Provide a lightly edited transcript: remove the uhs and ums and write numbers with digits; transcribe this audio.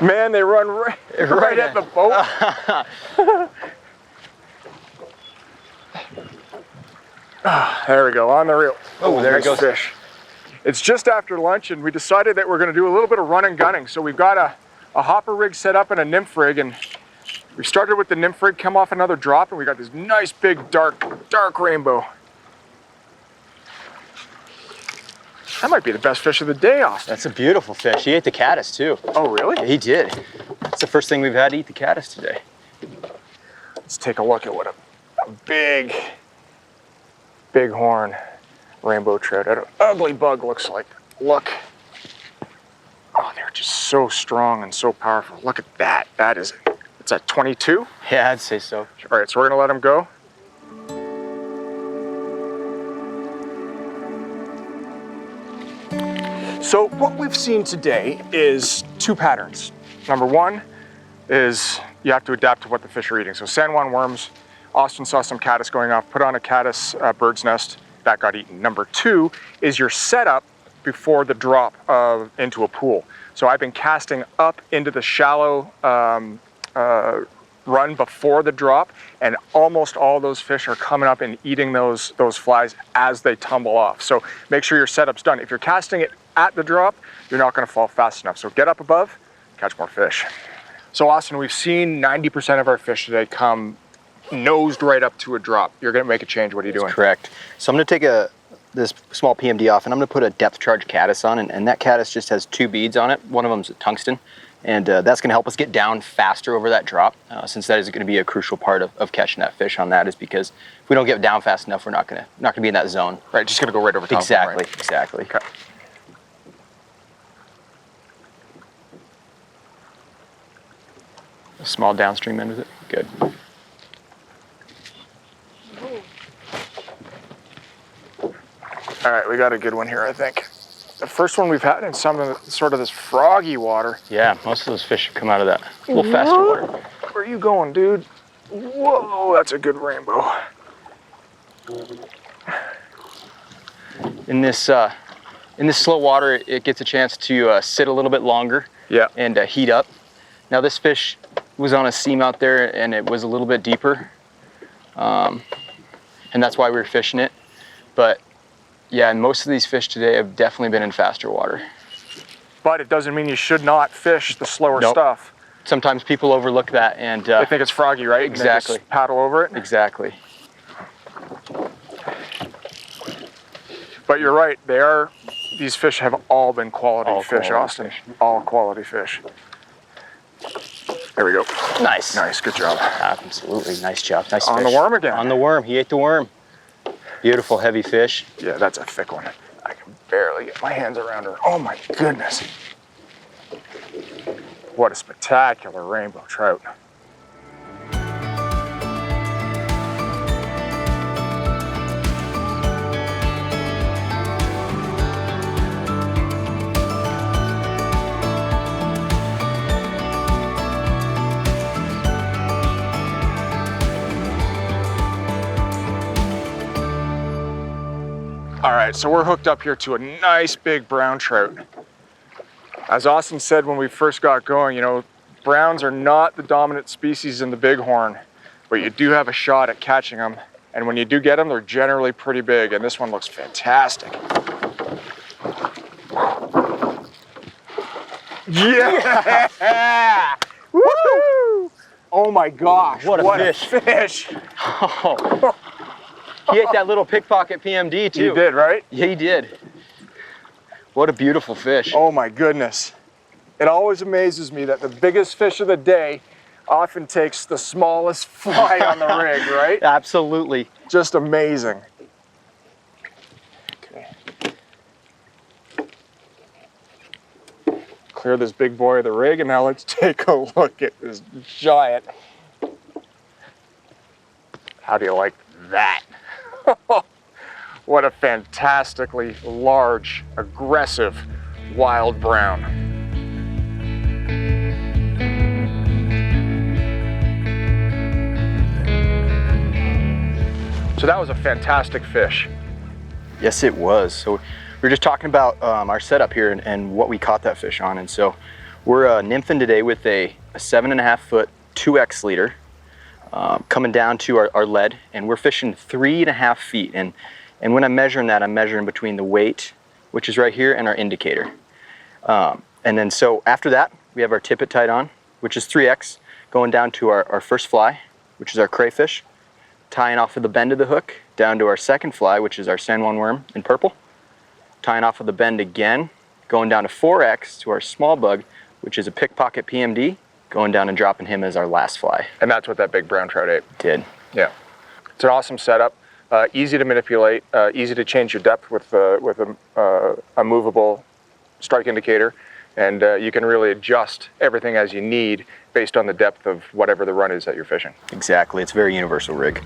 Man, they run right at the boat. There we go, on the reel. Oh, there it goes. Fish. It's just after lunch, and we decided that we're going to do a little bit of run and gunning. So we've got a hopper rig set up and a nymph rig, and we started with the nymph rig, come off another drop, and we got this nice big dark rainbow. That might be the best fish of the day, Austin. That's a beautiful fish. He ate the caddis too. Oh, really? Yeah, he did. That's the first thing we've had to eat the caddis today. Let's take a look at what a big Bighorn rainbow trout, an ugly bug, looks like. Look. Oh, they're just so strong and so powerful. Look at that. That is, it's at 22? Yeah, I'd say so. All right, so we're gonna let him go. So what we've seen today is two patterns. Number one is you have to adapt to what the fish are eating. So San Juan worms, Austin saw some caddis going off, put on a caddis bird's nest, that got eaten. Number two is your setup before the drop into a pool. So I've been casting up into the shallow run before the drop, and almost all those fish are coming up and eating those flies as they tumble off. So make sure your setup's done. If you're casting it at the drop, you're not gonna fall fast enough. So get up above, catch more fish. So Austin, we've seen 90% of our fish today come nosed right up to a drop. You're gonna make a change. What are you doing? That's correct. So I'm gonna take this small PMD off, and I'm gonna put a depth charge caddis on, and that caddis just has 2 beads on it. One of them's a tungsten, and that's gonna help us get down faster over that drop, since that is gonna be a crucial part of catching that fish on that, is because if we don't get down fast enough, we're not gonna be in that zone. Right, just gonna go right over top. Exactly, Right? exactly. Okay. A small downstream end with it, good. All right, we got a good one here, I think. The first one we've had in some of the, sort of this froggy water. Yeah, most of those fish come out of that a little faster water. Where are you going, dude? Whoa, that's a good rainbow. In this slow water, it gets a chance to sit a little bit longer. Yeah. And heat up. Now this fish was on a seam out there, and it was a little bit deeper, and that's why we were fishing it. But yeah, and most of these fish today have definitely been in faster water. But it doesn't mean you should not fish the slower stuff. Sometimes people overlook that, and they think it's froggy, right? Exactly. And they just paddle over it. Exactly. But you're right, these fish have all been quality fish, Austin. All quality fish. There we go. Nice. Nice, good job. Absolutely, nice job. Nice On fish. the worm again. On the worm, he ate the worm. Beautiful, heavy fish. Yeah, that's a thick one. I can barely get my hands around her. Oh my goodness. What a spectacular rainbow trout. All right, so we're hooked up here to a nice big brown trout. As Austin said when we first got going, you know, browns are not the dominant species in the Bighorn, but you do have a shot at catching them. And when you do get them, they're generally pretty big, and this one looks fantastic. Yeah! Woo! Oh my gosh, what a fish. Oh. He ate that little pickpocket PMD too. You did, right? Yeah, he did. What a beautiful fish. Oh my goodness. It always amazes me that the biggest fish of the day often takes the smallest fly on the rig, right? Absolutely. Just amazing. Okay. Clear this big boy of the rig, and now let's take a look at this giant. How do you like that? What a fantastically large, aggressive, wild brown. So that was a fantastic fish. Yes, it was. So we were just talking about our setup here and what we caught that fish on. And so We're nymphing today with a 7.5 foot 2X leader coming down to our lead, and we're fishing 3.5 feet. And when I'm measuring that, I'm measuring between the weight, which is right here, and our indicator. And then so after that, we have our tippet tied on, which is 3X, going down to our first fly, which is our crayfish, tying off of the bend of the hook, down to our second fly, which is our San Juan worm in purple, tying off of the bend again, going down to 4X to our small bug, which is a pickpocket PMD, going down and dropping him as our last fly. And that's what that big brown trout ate. Did. Yeah. It's an awesome setup. Easy to manipulate, easy to change your depth with a movable strike indicator. And you can really adjust everything as you need based on the depth of whatever the run is that you're fishing. Exactly. It's a very universal rig.